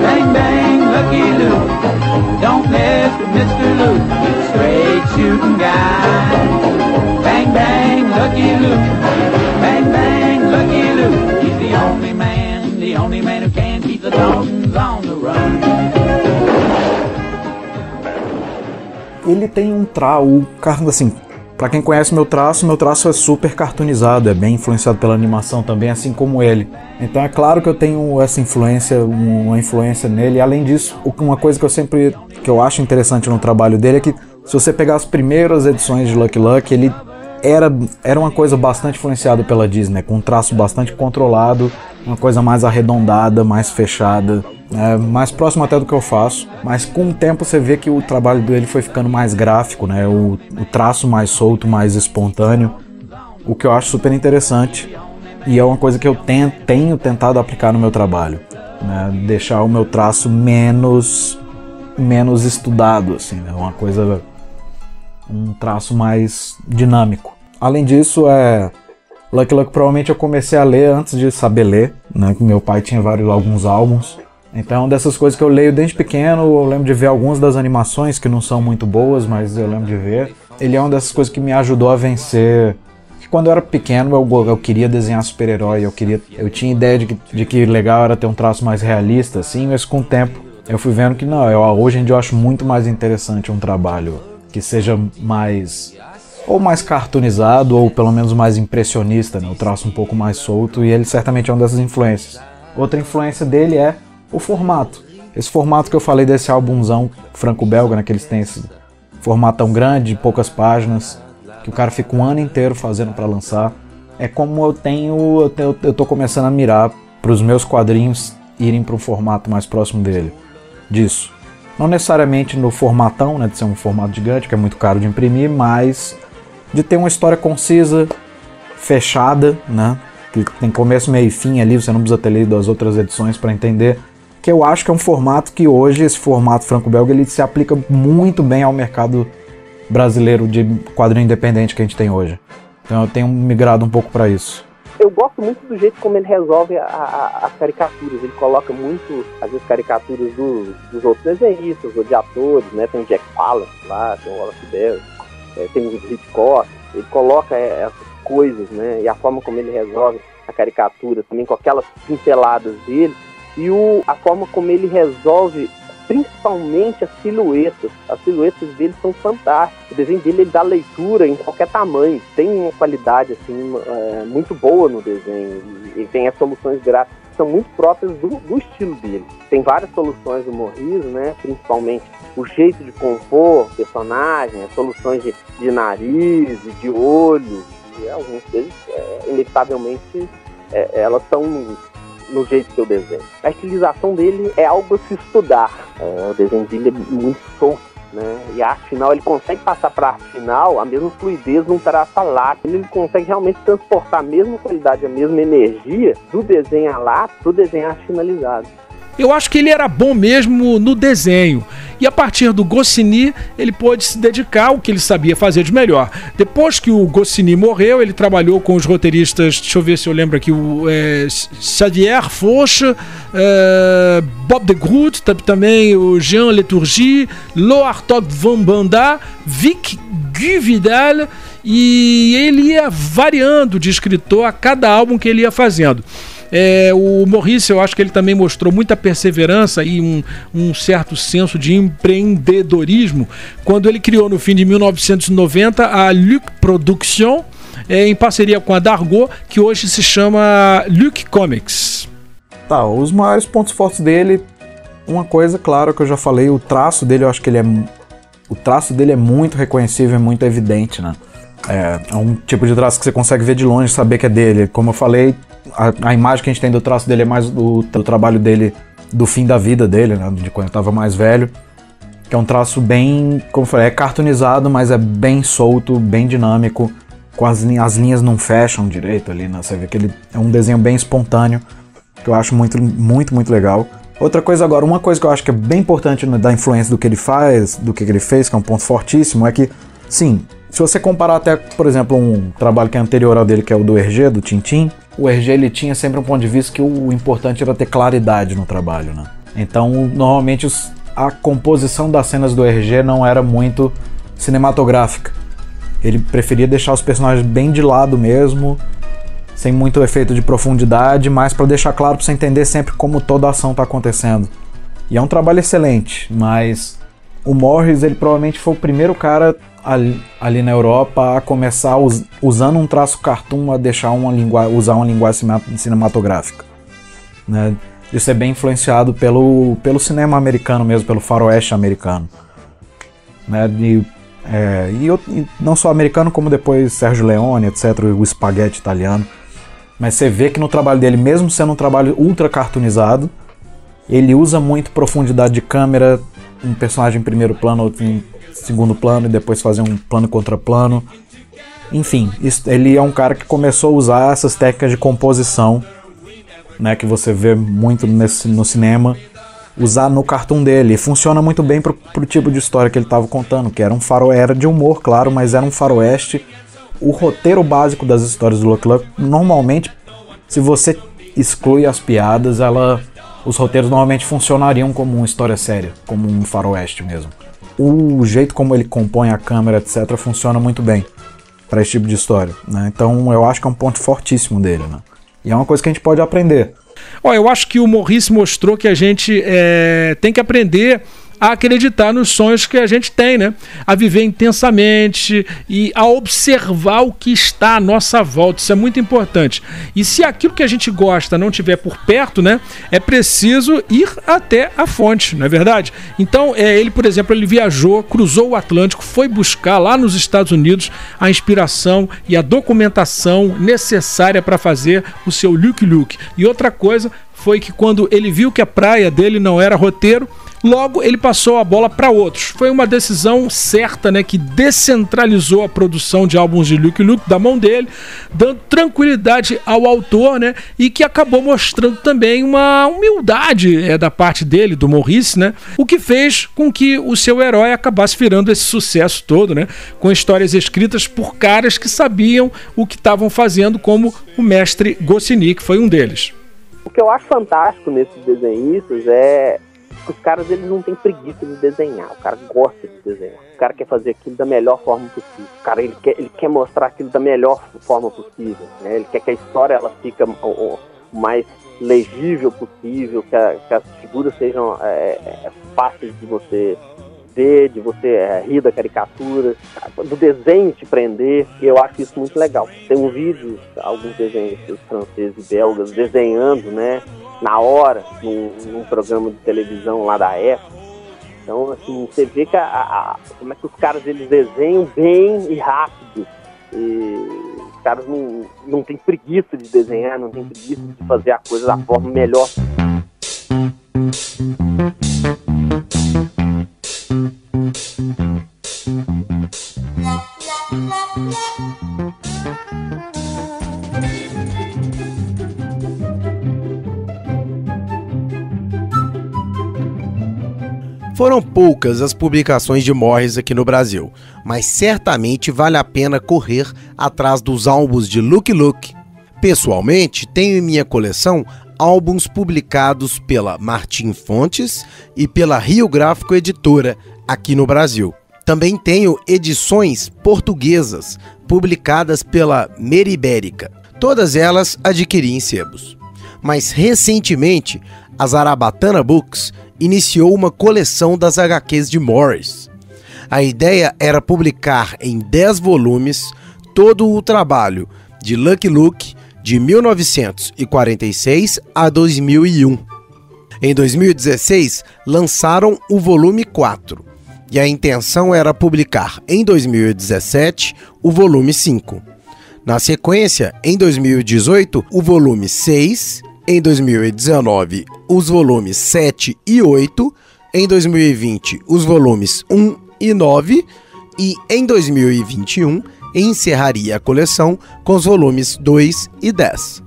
Bang bang, Lucky Luke. Don't mess with Mr. Luke, he's a straight shooting guy. Bang bang, Lucky Luke. Bang bang, Lucky Luke. He's the only man who can keep the Daltons on the run. Ele tem um traço, assim, pra quem conhece meu traço é super cartoonizado, é bem influenciado pela animação também, assim como ele. Então é claro que eu tenho essa influência, uma influência nele. E além disso, uma coisa que eu acho interessante no trabalho dele é que se você pegar as primeiras edições de Lucky Luke, ele era uma coisa bastante influenciada pela Disney, com um traço bastante controlado, uma coisa mais arredondada, mais fechada, mais próximo até do que eu faço. Mas com o tempo você vê que o trabalho dele foi ficando mais gráfico, né? O traço mais solto, mais espontâneo, o que eu acho super interessante. E é uma coisa que eu tenho tentado aplicar no meu trabalho, né? Deixar o meu traço menos estudado, assim, né? Um traço mais dinâmico. Além disso, Lucky Luke provavelmente eu comecei a ler antes de saber ler, né? Meu pai tinha alguns álbuns, Então, dessas coisas que eu leio desde pequeno, eu lembro de ver algumas das animações que não são muito boas, mas eu lembro de ver. Ele é uma dessas coisas que me ajudou a vencer. Que quando eu era pequeno, eu queria desenhar super-herói, eu tinha ideia de que legal era ter um traço mais realista, assim, mas com o tempo eu fui vendo que não, hoje em dia eu acho muito mais interessante um trabalho que seja mais cartoonizado, ou pelo menos mais impressionista, né? O traço um pouco mais solto, e ele certamente é uma dessas influências. Outra influência dele é o formato. Esse formato que eu falei desse álbumzão franco-belga, né, que eles têm esse formatão grande, poucas páginas, que o cara fica um ano inteiro fazendo para lançar. É como eu tô começando a mirar para os meus quadrinhos irem para um formato mais próximo disso. Não necessariamente no formatão, né, de ser um formato gigante, que é muito caro de imprimir, mas de ter uma história concisa, fechada, né, que tem começo, meio e fim ali, você não precisa ter lido as outras edições para entender, que eu acho que é um formato que hoje, esse formato franco-belga, ele se aplica muito bem ao mercado brasileiro de quadrinho independente que a gente tem hoje. Então eu tenho migrado um pouco para isso. Eu gosto muito do jeito como ele resolve as caricaturas. Ele coloca muito, às vezes, caricaturas dos outros desenhistas, ou de atores, né? Tem o Jack Palance lá, tem o Wallace Beery, tem o Hitchcock. Ele coloca essas coisas, né? E a forma como ele resolve a caricatura também, com aquelas pinceladas dele. E a forma como ele resolve, principalmente as silhuetas. As silhuetas dele são fantásticas. O desenho dele, ele dá leitura em qualquer tamanho. Tem uma qualidade assim, muito boa no desenho. E tem as soluções gráficas que são muito próprias do estilo dele. Tem várias soluções do Morris, né? Principalmente o jeito de compor personagem, as soluções de nariz e de olho. E alguns deles, inevitavelmente, elas estão no jeito que eu desenho. A estilização dele é algo a se estudar. O desenho dele é muito solto, né? E a arte final, ele consegue passar para a arte final a mesma fluidez num traço a lápis. Ele consegue realmente transportar a mesma qualidade, a mesma energia do desenho a lápis pro desenho arte finalizado. Eu acho que ele era bom mesmo no desenho. E a partir do Goscinny, ele pôde se dedicar ao que ele sabia fazer de melhor. Depois que o Goscinny morreu, ele trabalhou com os roteiristas, deixa eu ver se eu lembro aqui, o Xavier Fauche, Bob de Groot, também o Jean Leturgie, Lo Hartog van Banda, Vic Guy-Vidal, e ele ia variando de escritor a cada álbum que ele ia fazendo. O Morris, eu acho que ele também mostrou muita perseverança e um certo senso de empreendedorismo quando ele criou no fim de 1990 a Luc Production, em parceria com a Dargaud, que hoje se chama Luc Comics. Tá, os maiores pontos fortes dele, uma coisa, claro, que eu já falei, o traço dele, eu acho que o traço dele é muito reconhecível, é muito evidente, né? É um tipo de traço que você consegue ver de longe, saber que é dele. Como eu falei, a imagem que a gente tem do traço dele é mais do trabalho dele, do fim da vida dele, né, de quando ele estava mais velho. Que é um traço bem, como eu falei, é cartoonizado, mas é bem solto, bem dinâmico. As linhas não fecham direito ali, né? Você vê que ele é um desenho bem espontâneo, que eu acho muito, muito, muito legal. Outra coisa agora, uma coisa que eu acho que é bem importante da influência do que ele faz, do que ele fez, que é um ponto fortíssimo, é que, sim, se você comparar até, por exemplo, um trabalho que é anterior ao dele, que é o do Hergé, do Tintin, o Hergé, ele tinha sempre um ponto de vista que o importante era ter claridade no trabalho, né? Então, normalmente, a composição das cenas do Hergé não era muito cinematográfica. Ele preferia deixar os personagens bem de lado mesmo, sem muito efeito de profundidade, mas para deixar claro, para você entender sempre como toda a ação está acontecendo. E é um trabalho excelente, mas o Morris, ele provavelmente foi o primeiro cara ali na Europa a começar usando um traço cartoon a deixar usar uma linguagem cinematográfica, né? Isso é bem influenciado pelo cinema americano mesmo, pelo faroeste americano, né? E não só americano, como depois Sergio Leone, etc., o espaguete italiano. Mas você vê que no trabalho dele, mesmo sendo um trabalho ultra cartoonizado, ele usa muito profundidade de câmera, um personagem em primeiro plano, outro em segundo plano, e depois fazer um plano contra plano. Enfim, ele é um cara que começou a usar essas técnicas de composição, né, que você vê muito no cinema, usar no cartoon dele. E funciona muito bem pro tipo de história que ele estava contando, que era era de humor, claro, mas era um faroeste. O roteiro básico das histórias do Lucky Luke, normalmente, se você exclui as piadas, ela os roteiros normalmente funcionariam como uma história séria, como um faroeste mesmo. O jeito como ele compõe a câmera, etc., funciona muito bem para esse tipo de história, né? Então eu acho que é um ponto fortíssimo dele, né? E é uma coisa que a gente pode aprender. Eu acho que o Maurice mostrou que a gente tem que aprender a acreditar nos sonhos que a gente tem, né? A viver intensamente e a observar o que está à nossa volta. Isso é muito importante. E se aquilo que a gente gosta não estiver por perto, né? É preciso ir até a fonte, não é verdade? Então, ele, por exemplo, ele viajou, cruzou o Atlântico, foi buscar lá nos Estados Unidos a inspiração e a documentação necessária para fazer o seu Lucky Luke. E outra coisa foi que quando ele viu que a praia dele não era roteiro, logo ele passou a bola para outros. Foi uma decisão certa, né, que descentralizou a produção de álbuns de Lucky Luke da mão dele, dando tranquilidade ao autor, né, e que acabou mostrando também uma humildade da parte dele, do Maurice, né, o que fez com que o seu herói acabasse virando esse sucesso todo, né, com histórias escritas por caras que sabiam o que estavam fazendo, como o mestre Goscinny, que foi um deles. O que eu acho fantástico nesses desenhistas é que os caras, eles não têm preguiça de desenhar. O cara gosta de desenhar. O cara quer fazer aquilo da melhor forma possível. O cara, ele quer mostrar aquilo da melhor forma possível, né? Ele quer que a história ela fique o mais legível possível, que as figuras sejam fáceis de você ver, de você rir da caricatura, do desenho te prender. E eu acho isso muito legal. Tem um vídeo, alguns desenhistas franceses e belgas desenhando, né, na hora, num programa de televisão lá da época. Então, assim, você vê que como é que os caras, eles desenham bem e rápido. E os caras não têm preguiça de desenhar, não têm preguiça de fazer a coisa da forma melhor. Foram poucas as publicações de Morris aqui no Brasil, mas certamente vale a pena correr atrás dos álbuns de Lucky Luke. Pessoalmente, tenho em minha coleção álbuns publicados pela Martim Fontes e pela Rio Gráfico Editora aqui no Brasil. Também tenho edições portuguesas publicadas pela Meribérica. Todas elas adquiri em sebos. Mas recentemente, a Zarabatana Books iniciou uma coleção das HQs de Morris. A ideia era publicar em 10 volumes todo o trabalho de Lucky Luke de 1946 a 2001. Em 2016, lançaram o volume 4, e a intenção era publicar em 2017 o volume 5. Na sequência, em 2018, o volume 6, em 2019, os volumes 7 e 8, em 2020, os volumes 1 e 9, e em 2021, encerraria a coleção com os volumes 2 e 10.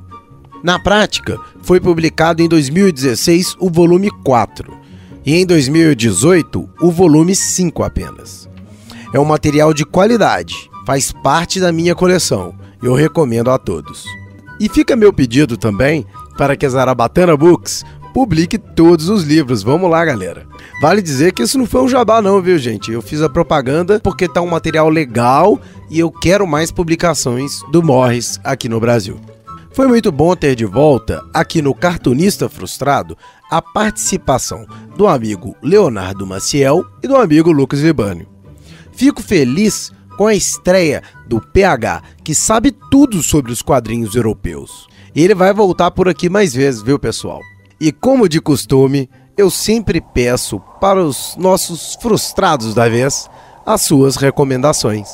Na prática, foi publicado em 2016 o volume 4, e em 2018, o volume 5 apenas. É um material de qualidade, faz parte da minha coleção, eu recomendo a todos. E fica meu pedido também para que a Zarabatana Books publique todos os livros. Vamos lá, galera. Vale dizer que isso não foi um jabá não, viu, gente? Eu fiz a propaganda porque tá um material legal e eu quero mais publicações do Morris aqui no Brasil. Foi muito bom ter de volta, aqui no Cartunista Frustrado, a participação do amigo Leonardo Maciel e do amigo Lucas Libânio. Fico feliz com a estreia do PH, que sabe tudo sobre os quadrinhos europeus. Ele vai voltar por aqui mais vezes, viu, pessoal? E como de costume, eu sempre peço para os nossos frustrados da vez as suas recomendações.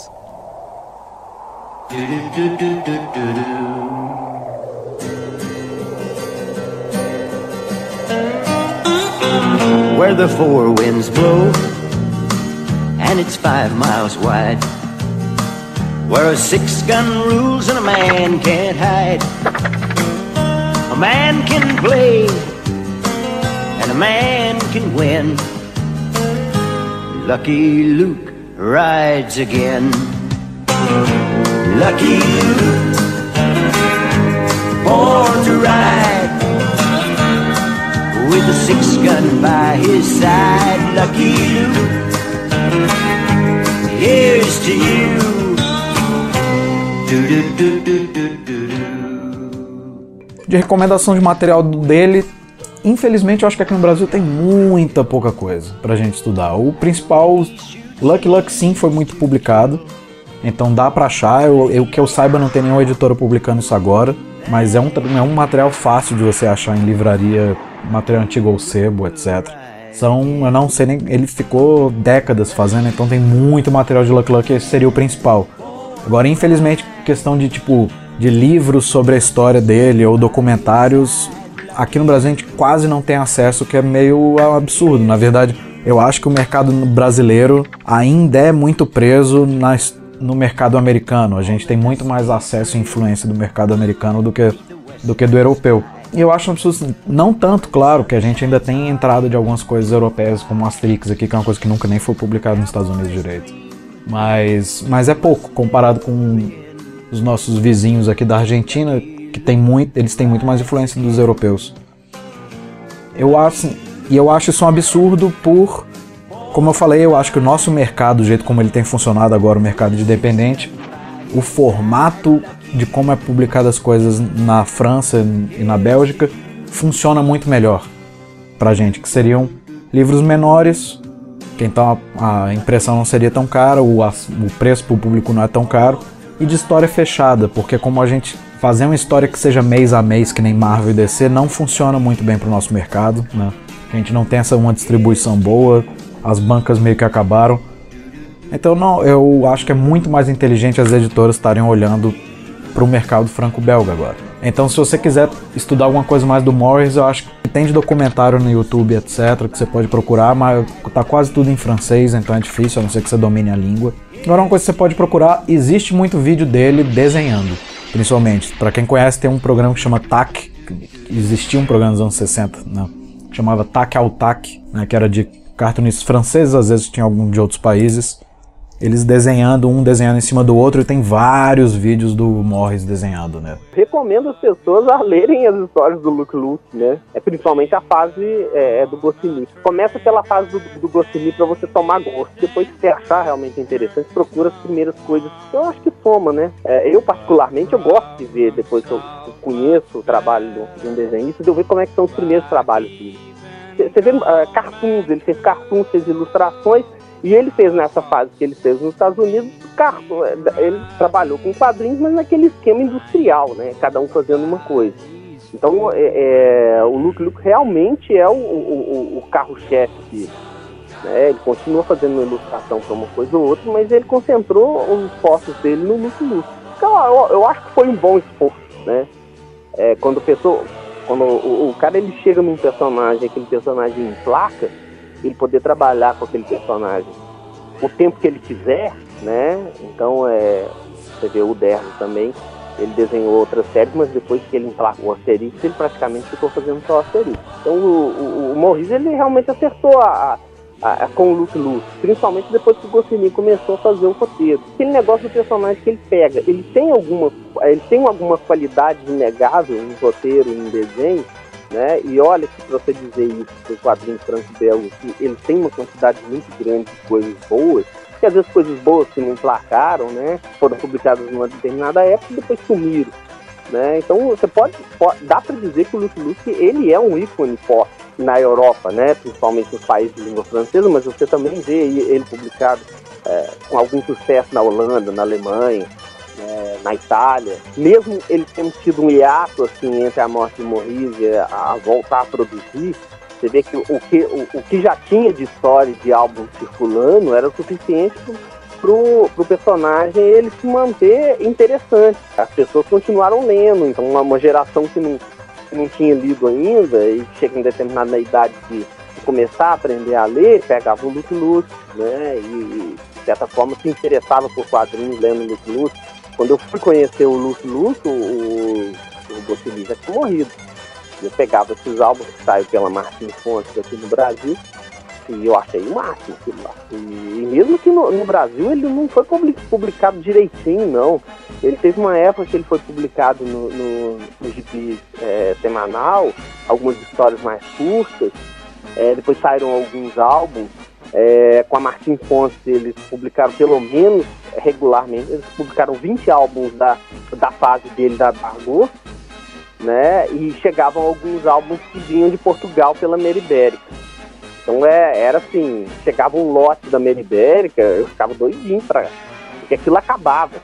Where the four winds blow and it's 5 miles wide, where a 6-gun rules and a man can't hide. A man can play and a man can win. Lucky Luke rides again. Lucky Luke, born to ride with 6-gun by his side. Lucky Luke, here's to you. De recomendação de material dele, infelizmente eu acho que aqui no Brasil tem muita pouca coisa pra gente estudar. O principal, Lucky Luke sim, foi muito publicado, então dá pra achar. Eu que eu saiba, não tem nenhuma editora publicando isso agora, mas é um material fácil de você achar em livraria, material antigo ou sebo, etc. Eu não sei nem, ele ficou décadas fazendo, então tem muito material de Lucky Luke, esse seria o principal. Agora, infelizmente, questão de de livros sobre a história dele ou documentários, aqui no Brasil a gente quase não tem acesso, o que é meio absurdo. Na verdade, eu acho que o mercado brasileiro ainda é muito preso no mercado americano. A gente tem muito mais acesso e influência do mercado americano do que do europeu. E eu acho absurdo, não tanto, claro, que a gente ainda tem entrada de algumas coisas europeias, como Asterix aqui, que é uma coisa que nunca nem foi publicada nos Estados Unidos direito. Mas é pouco, comparado com os nossos vizinhos aqui da Argentina, que eles têm muito mais influência dos europeus. Eu acho isso um absurdo como eu falei, eu acho que o nosso mercado, do jeito como ele tem funcionado agora, o mercado de independente, o formato de como é publicado as coisas na França e na Bélgica funciona muito melhor pra gente, que seriam livros menores, que então a impressão não seria tão cara, o preço pro público não é tão caro, e de história fechada, porque como a gente fazer uma história que seja mês a mês, que nem Marvel e DC, não funciona muito bem pro nosso mercado, né? A gente não tem uma distribuição boa, as bancas meio que acabaram. Então eu acho que é muito mais inteligente as editoras estarem olhando para o mercado franco-belga agora. Então, se você quiser estudar alguma coisa mais do Morris, eu acho que tem de documentário no YouTube, etc, que você pode procurar, mas tá quase tudo em francês, então é difícil, a não ser que você domine a língua. Agora, uma coisa que você pode procurar, existe muito vídeo dele desenhando, principalmente. Para quem conhece, tem um programa que chama TAC, existia um programa nos anos 60, né, que chamava TAC ao TAC, né, que era de cartunistas franceses, às vezes tinha algum de outros países, eles desenhando, um desenhando em cima do outro, e tem vários vídeos do Morris desenhando, né? Recomendo as pessoas a lerem as histórias do Lucky Luke, né? Principalmente a fase do Goscinny. Começa pela fase do Goscinny para você tomar gosto. Depois que você achar realmente interessante, procura as primeiras coisas que eu acho que soma, né? Eu, particularmente, eu gosto de ver, depois que eu conheço o trabalho de um desenhista, de eu ver como é que são os primeiros trabalhos dele. Você vê cartoons, ele fez cartoons, fez ilustrações, e ele fez nessa fase que ele fez nos Estados Unidos, ele trabalhou com quadrinhos, mas naquele esquema industrial, né? Cada um fazendo uma coisa. Então, o Lucky Luke realmente é o carro-chefe disso, né? Ele continua fazendo uma ilustração para uma coisa ou outra, mas ele concentrou os esforços dele no Lucky Luke. Então, eu acho que foi um bom esforço, né? Quando o cara ele chega num personagem, aquele personagem em placa, ele poder trabalhar com aquele personagem o tempo que ele quiser, né? Então, você vê o Derzo também, ele desenhou outras séries, mas depois que ele emplacou o Asterix, ele praticamente ficou fazendo só o Asterix. Então, o Morris, ele realmente acertou com o Lucky Luke, principalmente depois que o Goscinny começou a fazer o roteiro. Aquele negócio do personagem que ele pega, ele tem alguma qualidade inegável em roteiro, em desenho, né? E olha que pra você dizer isso do quadrinho franco-belga, que ele tem uma quantidade muito grande de coisas boas, que às vezes coisas boas que não emplacaram, né? Foram publicadas numa determinada época e depois sumiram, né? Então você dá para dizer que o Lucky Luke ele é um ícone forte na Europa, né? Principalmente nos países de língua francesa, mas você também vê ele publicado com algum sucesso na Holanda, na Alemanha, na Itália. Mesmo ele tendo tido um hiato assim, entre a morte de Morris e a voltar a produzir, você vê que o que já tinha de história de álbum circulando era o suficiente pro personagem ele se manter interessante. As pessoas continuaram lendo, então uma geração que não tinha lido ainda e chega em determinada idade de começar a aprender a ler, pegava o Lucky Luke, né? E de certa forma se interessava por quadrinhos lendo o Lucky Luke. Quando eu fui conhecer o Lucky Luke, o Goscinny já tinha morrido. Eu pegava esses álbuns que saíram pela Martins Fontes aqui no Brasil E eu achei o máximo aquilo lá. E mesmo que no Brasil ele não foi publicado direitinho, não. Ele teve uma época que ele foi publicado no gibi semanal, algumas histórias mais curtas. Depois saíram alguns álbuns. Com a Martins Fontes eles publicaram pelo menos regularmente, eles publicaram 20 álbuns da fase dele da Dargo, né? E chegavam alguns álbuns que vinham de Portugal pela Meribérica. Então era assim, chegava um lote da Meribérica, eu ficava doidinho porque aquilo acabava,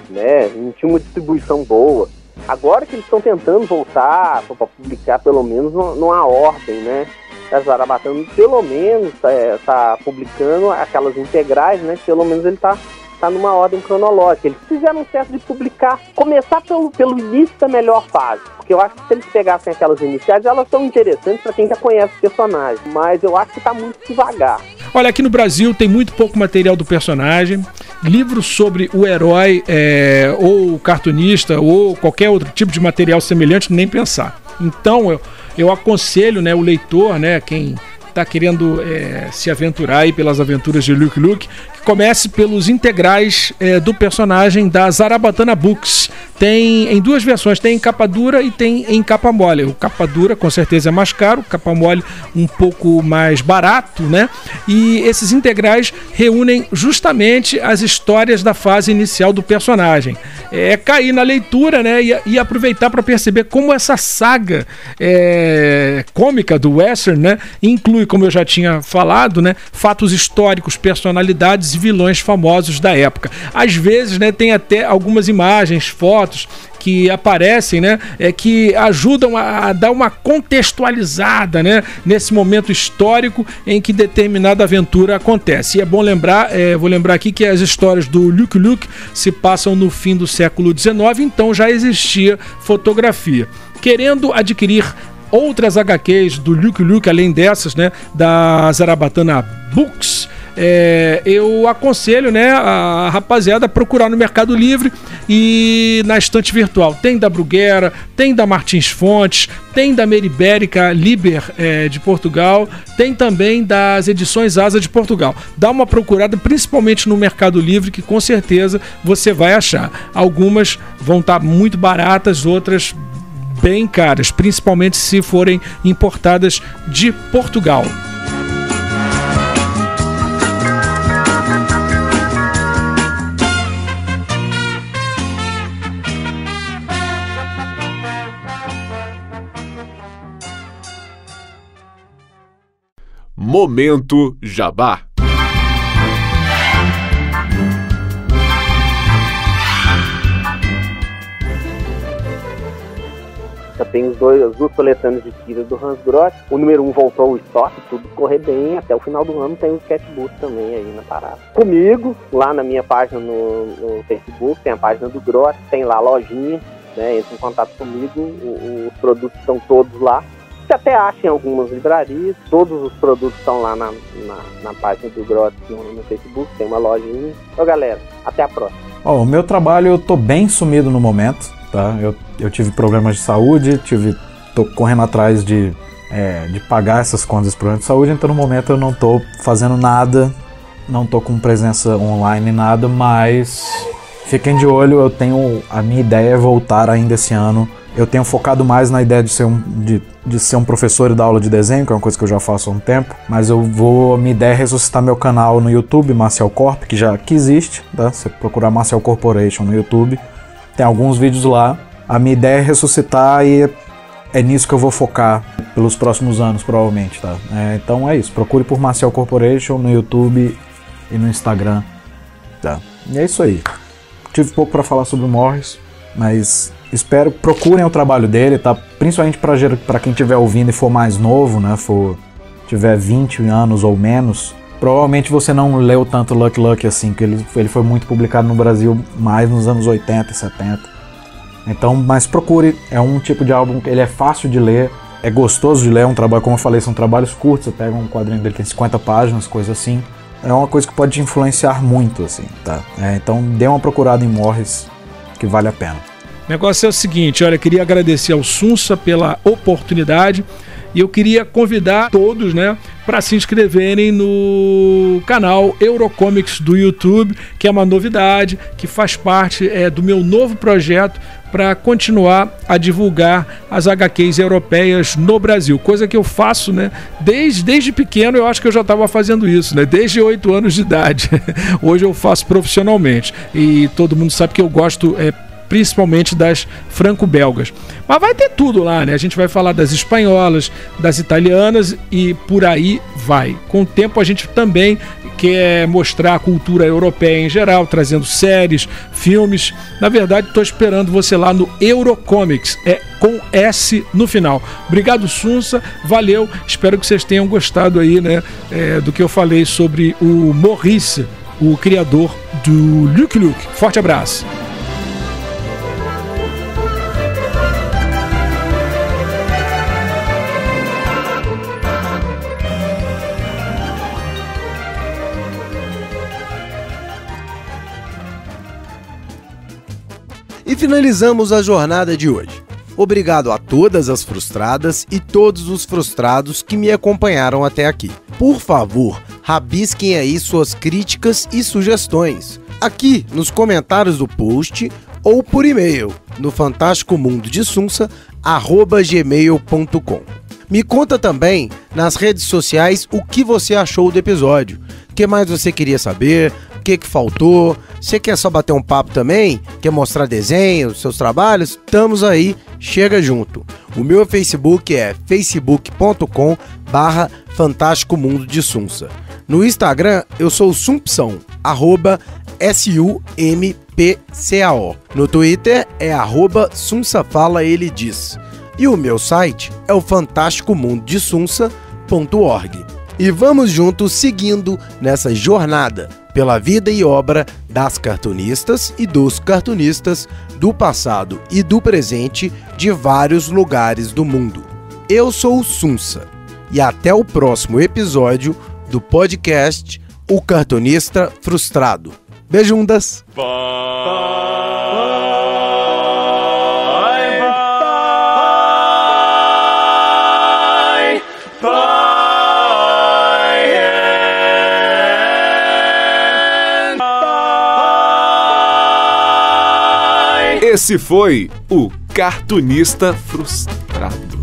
né? Não tinha uma distribuição boa. Agora que eles estão tentando voltar para publicar pelo menos numa ordem, né? A Zarabatana pelo menos tá publicando aquelas integrais, né? Pelo menos ele tá numa ordem cronológica. Eles fizeram um certo de publicar, começar pelo início da melhor fase. Porque eu acho que se eles pegassem aquelas iniciais, elas são interessantes para quem já conhece o personagem. Mas eu acho que tá muito devagar. Olha, aqui no Brasil tem muito pouco material do personagem. Livros sobre o herói, ou o cartunista, ou qualquer outro tipo de material semelhante, nem pensar. Então, eu aconselho, né, o leitor, né, quem está querendo se aventurar aí pelas aventuras de Lucky Luke, que comece pelos integrais do personagem da Zarabatana Books. Tem em duas versões, tem em capa dura e tem em capa mole. O capa dura com certeza é mais caro, o capa mole um pouco mais barato, né? E esses integrais reúnem justamente as histórias da fase inicial do personagem. Cair na leitura, né, e aproveitar para perceber como essa saga cômica do western, né, inclui, como eu já tinha falado, né, fatos históricos, personalidades e vilões famosos da época. Às vezes, né, tem até algumas imagens, fotos que aparecem, né, que ajudam a dar uma contextualizada, né, nesse momento histórico em que determinada aventura acontece. E é bom lembrar, vou lembrar aqui que as histórias do Lucky Luke se passam no fim do século XIX, então já existia fotografia. Querendo adquirir outras HQs do Lucky Luke, além dessas, né, da Zarabatana Books, eu aconselho, né, a rapaziada a procurar no Mercado Livre e na estante virtual. Tem da Bruguera, tem da Martins Fontes, tem da Meribérica Liber de Portugal, tem também das edições Asa de Portugal. Dá uma procurada, principalmente no Mercado Livre, que com certeza você vai achar. Algumas vão estar muito baratas, outras bem caras, principalmente se forem importadas de Portugal. Momento Jabá. Já tem as duas coletâneas de tiras do Hans Gross. O número 1 voltou ao estoque, tudo correr bem. Até o final do ano tem o sketchbook também aí na parada. Comigo, lá na minha página no Facebook, tem a página do Gross, tem lá a lojinha, né? Entra em contato comigo, os produtos estão todos lá. Você até acha em algumas livrarias, todos os produtos estão lá na página do Gross no Facebook, tem uma lojinha. Então, galera, até a próxima. O meu trabalho, eu tô bem sumido no momento, tá? Eu tive problemas de saúde, tô correndo atrás de pagar essas contas dos problemas de saúde, então no momento eu não tô fazendo nada, não tô com presença online, nada, mas fiquem de olho, a minha ideia é voltar ainda esse ano. Eu tenho focado mais na ideia de ser um professor e dar aula de desenho, que é uma coisa que eu já faço há um tempo, mas minha ideia é ressuscitar meu canal no YouTube, Marcial Corp, que existe, tá? Você procurar Marcial Corporation no YouTube, tem alguns vídeos lá. A minha ideia é ressuscitar e é nisso que eu vou focar pelos próximos anos, provavelmente, tá? Então é isso, procure por Marcial Corporation no YouTube e no Instagram, tá? E é isso aí. Tive pouco para falar sobre o Morris, mas procurem o trabalho dele, tá? Principalmente para quem estiver ouvindo e for mais novo, né? Tiver 20 anos ou menos, provavelmente você não leu tanto Lucky Luke assim, que ele foi muito publicado no Brasil mais nos anos 80 e 70. Então, mas procure, é um tipo de álbum que ele é fácil de ler, é gostoso de ler, é um trabalho, como eu falei, são trabalhos curtos, você pega um quadrinho dele, tem 50 páginas, coisa assim. É uma coisa que pode te influenciar muito, assim, tá? Então dê uma procurada em Morris, que vale a pena. O negócio é o seguinte, olha, queria agradecer ao Sunsa pela oportunidade E eu queria convidar todos, né, para se inscreverem no canal Eurocomics do YouTube, que é uma novidade, que faz parte do meu novo projeto para continuar a divulgar as HQs europeias no Brasil, coisa que eu faço, né, desde pequeno. Eu acho que eu já estava fazendo isso, né, desde 8 anos de idade. Hoje eu faço profissionalmente e todo mundo sabe que eu gosto principalmente das franco-belgas. Mas vai ter tudo lá, né? A gente vai falar das espanholas, das italianas e por aí vai. Com o tempo a gente também quer mostrar a cultura europeia em geral, trazendo séries, filmes. Na verdade, estou esperando você lá no Eurocomics, com S no final. Obrigado, Sunsa, valeu. Espero que vocês tenham gostado aí, né, do que eu falei sobre o Maurice, o criador do Lucky Luke. Forte abraço. E finalizamos a jornada de hoje. Obrigado a todas as frustradas e todos os frustrados que me acompanharam até aqui. Por favor, rabisquem aí suas críticas e sugestões, aqui nos comentários do post ou por e-mail no fantasticomundodesunsa@gmail.com. Me conta também nas redes sociais o que você achou do episódio, o que mais você queria saber, o que faltou. Você quer só bater um papo também? Quer mostrar desenhos, seus trabalhos? Estamos aí, chega junto. O meu Facebook é facebook.com/Fantástico Mundo de Sunsa. No Instagram eu sou Sumpção, @SUMPCAO. No Twitter é @SunsaFalaEleDiz. E o meu site é o fantasticomundodsunsa.org. E vamos juntos seguindo nessa jornada pela vida e obra das cartunistas e dos cartunistas do passado e do presente de vários lugares do mundo. Eu sou o Sunsa e até o próximo episódio do podcast O Cartunista Frustrado. Beijundas! Esse foi o Cartunista Frustrado.